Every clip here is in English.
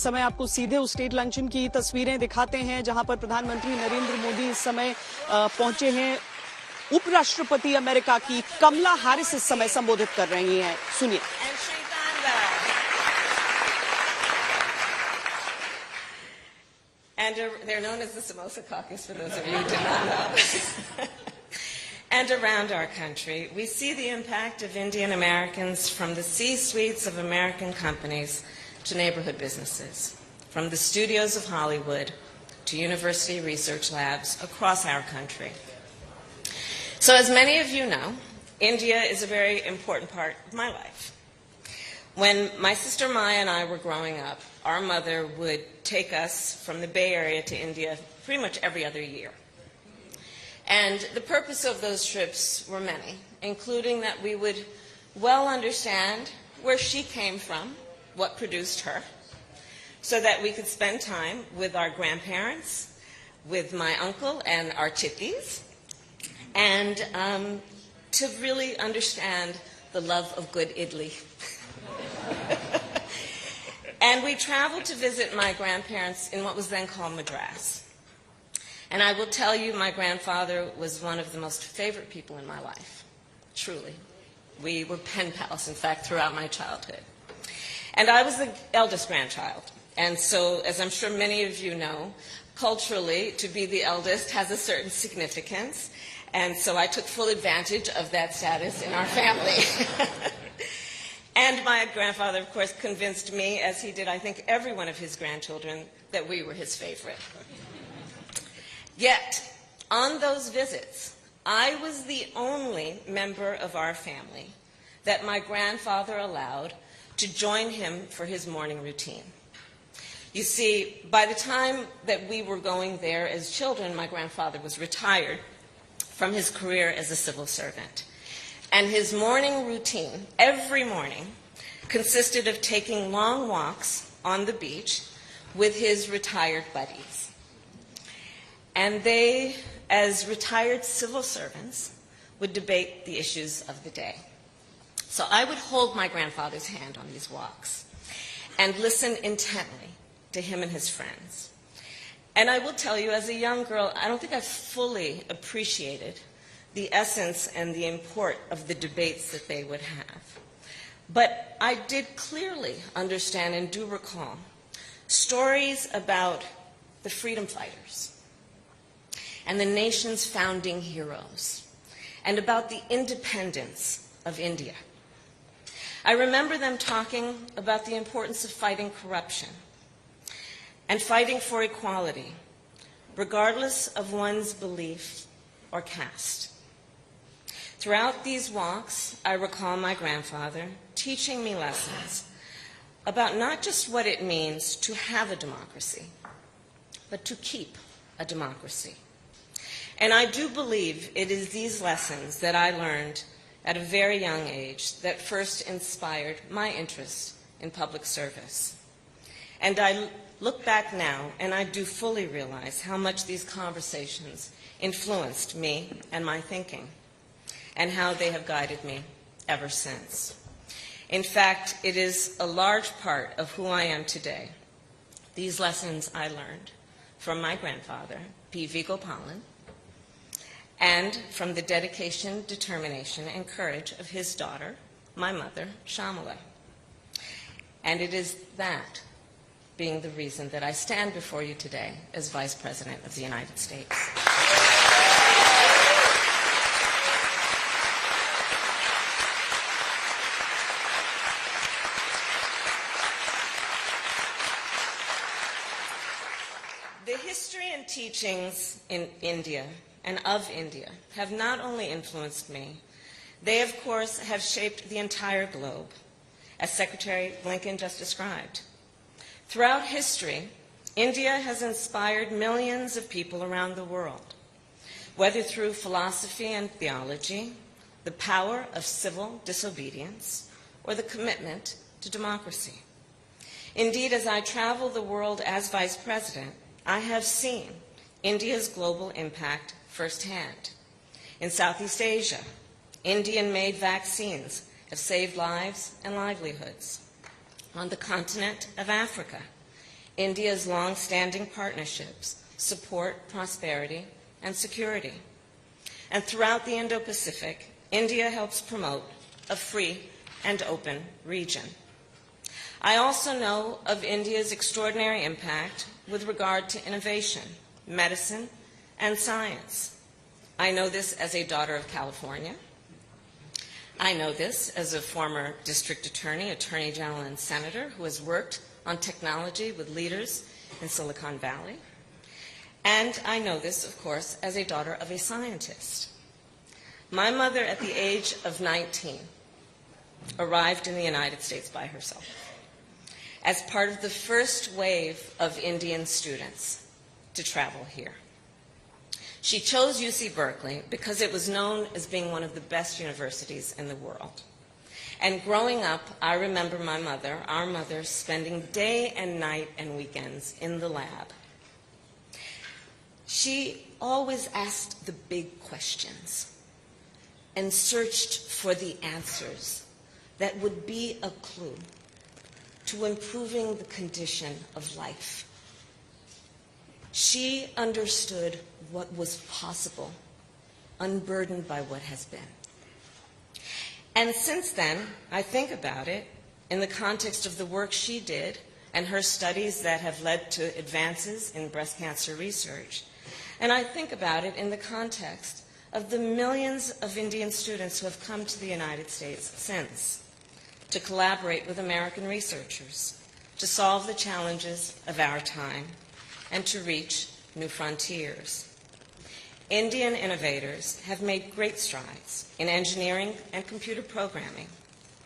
समय आपको सीधे उस स्टेट लंचन की तस्वीरें दिखाते हैं जहां पर प्रधानमंत्री नरेंद्र मोदी इस समय पहुंचे हैं। उपराष्ट्रपति अमेरिका की कमला हैरिस इस समय संबोधित कर रही हैं। सुनिए। And they're known as the Samosa Caucus, for those of you who do not know. And around our country, we see the impact of Indian Americans from the C-suites of American companies to neighborhood businesses, from the studios of Hollywood to university research labs across our country. So as many of you know, India is a very important part of my life. When my sister Maya and I were growing up, our mother would take us from the Bay Area to India pretty much every other year. And the purpose of those trips were many, including that we would well understand where she came from, what produced her, so that we could spend time with our grandparents, with my uncle and our chitties, and to really understand the love of good idli. And we traveled to visit my grandparents in what was then called Madras. And I will tell you, my grandfather was one of the most favorite people in my life, truly. We were pen pals, in fact, throughout my childhood. And I was the eldest grandchild. And so, as I'm sure many of you know, culturally, to be the eldest has a certain significance. And so I took full advantage of that status in our family. And my grandfather, of course, convinced me, as he did, I think, every one of his grandchildren, that we were his favorite. Yet, on those visits, I was the only member of our family that my grandfather allowed to join him for his morning routine. You see, by the time that we were going there as children, my grandfather was retired from his career as a civil servant. And his morning routine, every morning, consisted of taking long walks on the beach with his retired buddies. And they, as retired civil servants, would debate the issues of the day. So I would hold my grandfather's hand on these walks and listen intently to him and his friends. And I will tell you, as a young girl, I don't think I fully appreciated the essence and the import of the debates that they would have. But I did clearly understand and do recall stories about the freedom fighters and the nation's founding heroes and about the independence of India. I remember them talking about the importance of fighting corruption and fighting for equality, regardless of one's belief or caste. Throughout these walks, I recall my grandfather teaching me lessons about not just what it means to have a democracy, but to keep a democracy. And I do believe it is these lessons that I learned at a very young age that first inspired my interest in public service. And I look back now, and I do fully realize how much these conversations influenced me and my thinking, and how they have guided me ever since. In fact, it is a large part of who I am today. These lessons I learned from my grandfather, P.V. Gopalan, and from the dedication, determination, and courage of his daughter, my mother, Shamala. And it is that being the reason that I stand before you today as Vice President of the United States. The history and teachings in India and of India have not only influenced me, they of course have shaped the entire globe, as Secretary Blinken just described. Throughout history, India has inspired millions of people around the world, whether through philosophy and theology, the power of civil disobedience, or the commitment to democracy. Indeed, as I travel the world as Vice President, I have seen India's global impact firsthand. In Southeast Asia, Indian-made vaccines have saved lives and livelihoods. On the continent of Africa, India's long-standing partnerships support prosperity and security. And throughout the Indo-Pacific, India helps promote a free and open region. I also know of India's extraordinary impact with regard to innovation, medicine, and science. I know this as a daughter of California. I know this as a former district attorney, attorney general, and senator who has worked on technology with leaders in Silicon Valley. And I know this, of course, as a daughter of a scientist. My mother, at the age of 19, arrived in the United States by herself as part of the first wave of Indian students to travel here. She chose UC Berkeley because it was known as being one of the best universities in the world. And growing up, I remember my mother, our mother, spending day and night and weekends in the lab. She always asked the big questions and searched for the answers that would be a clue to improving the condition of life. She understood what was possible, unburdened by what has been. And since then, I think about it in the context of the work she did and her studies that have led to advances in breast cancer research. And I think about it in the context of the millions of Indian students who have come to the United States since to collaborate with American researchers, to solve the challenges of our time, and to reach new frontiers. Indian innovators have made great strides in engineering and computer programming.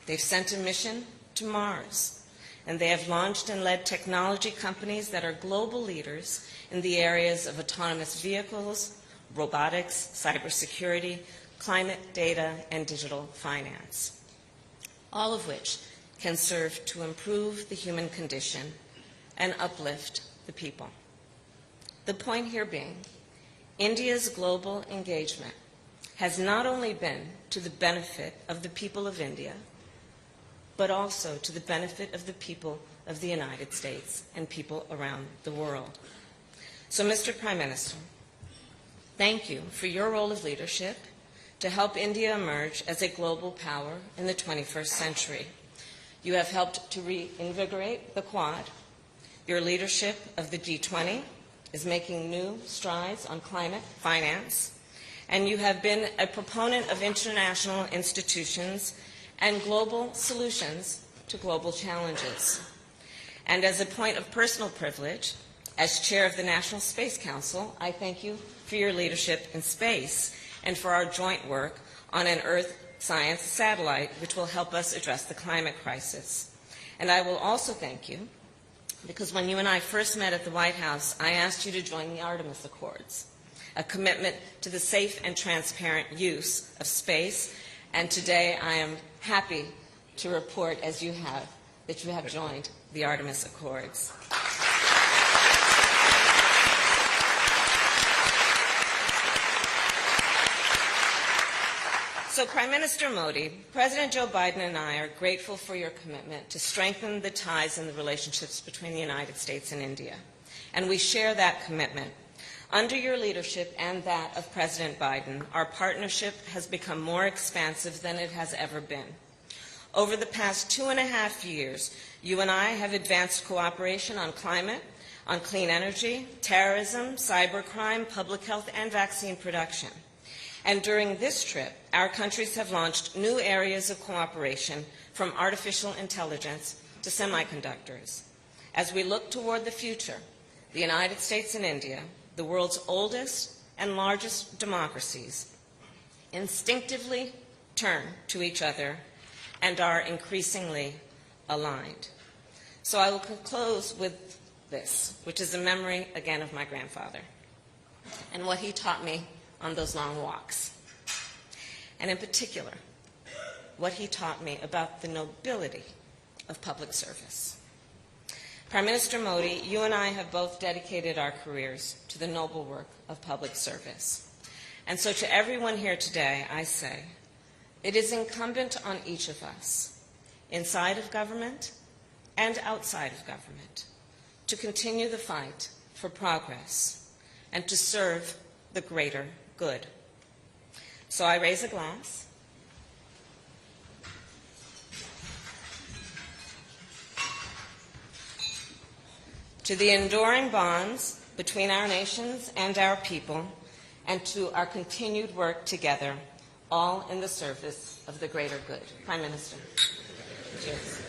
They've sent a mission to Mars, and they have launched and led technology companies that are global leaders in the areas of autonomous vehicles, robotics, cybersecurity, climate data, and digital finance, all of which can serve to improve the human condition and uplift the people. The point here being, India's global engagement has not only been to the benefit of the people of India, but also to the benefit of the people of the United States and people around the world. So, Mr. Prime Minister, thank you for your role of leadership to help India emerge as a global power in the 21st century. You have helped to reinvigorate the Quad. Your leadership of the G20 is making new strides on climate finance, and you have been a proponent of international institutions and global solutions to global challenges. And as a point of personal privilege, as chair of the National Space Council, I thank you for your leadership in space and for our joint work on an Earth science satellite, which will help us address the climate crisis. And I will also thank you because when you and I first met at the White House, I asked you to join the Artemis Accords, a commitment to the safe and transparent use of space. And today I am happy to report, as you have, that you have joined the Artemis Accords. So, Prime Minister Modi, President Joe Biden and I are grateful for your commitment to strengthen the ties and the relationships between the United States and India. And we share that commitment. Under your leadership and that of President Biden, our partnership has become more expansive than it has ever been. Over the past 2.5 years, you and I have advanced cooperation on climate, on clean energy, terrorism, cybercrime, public health, and vaccine production. And during this trip, our countries have launched new areas of cooperation, from artificial intelligence to semiconductors. As we look toward the future, the United States and India, the world's oldest and largest democracies, instinctively turn to each other and are increasingly aligned. So I will close with this, which is a memory, again, of my grandfather and what he taught me on those long walks. And in particular, what he taught me about the nobility of public service. Prime Minister Modi, you and I have both dedicated our careers to the noble work of public service. And so to everyone here today, I say, it is incumbent on each of us, inside of government and outside of government, to continue the fight for progress and to serve the greater good. So I raise a glass to the enduring bonds between our nations and our people, and to our continued work together, all in the service of the greater good. Prime Minister. Cheers.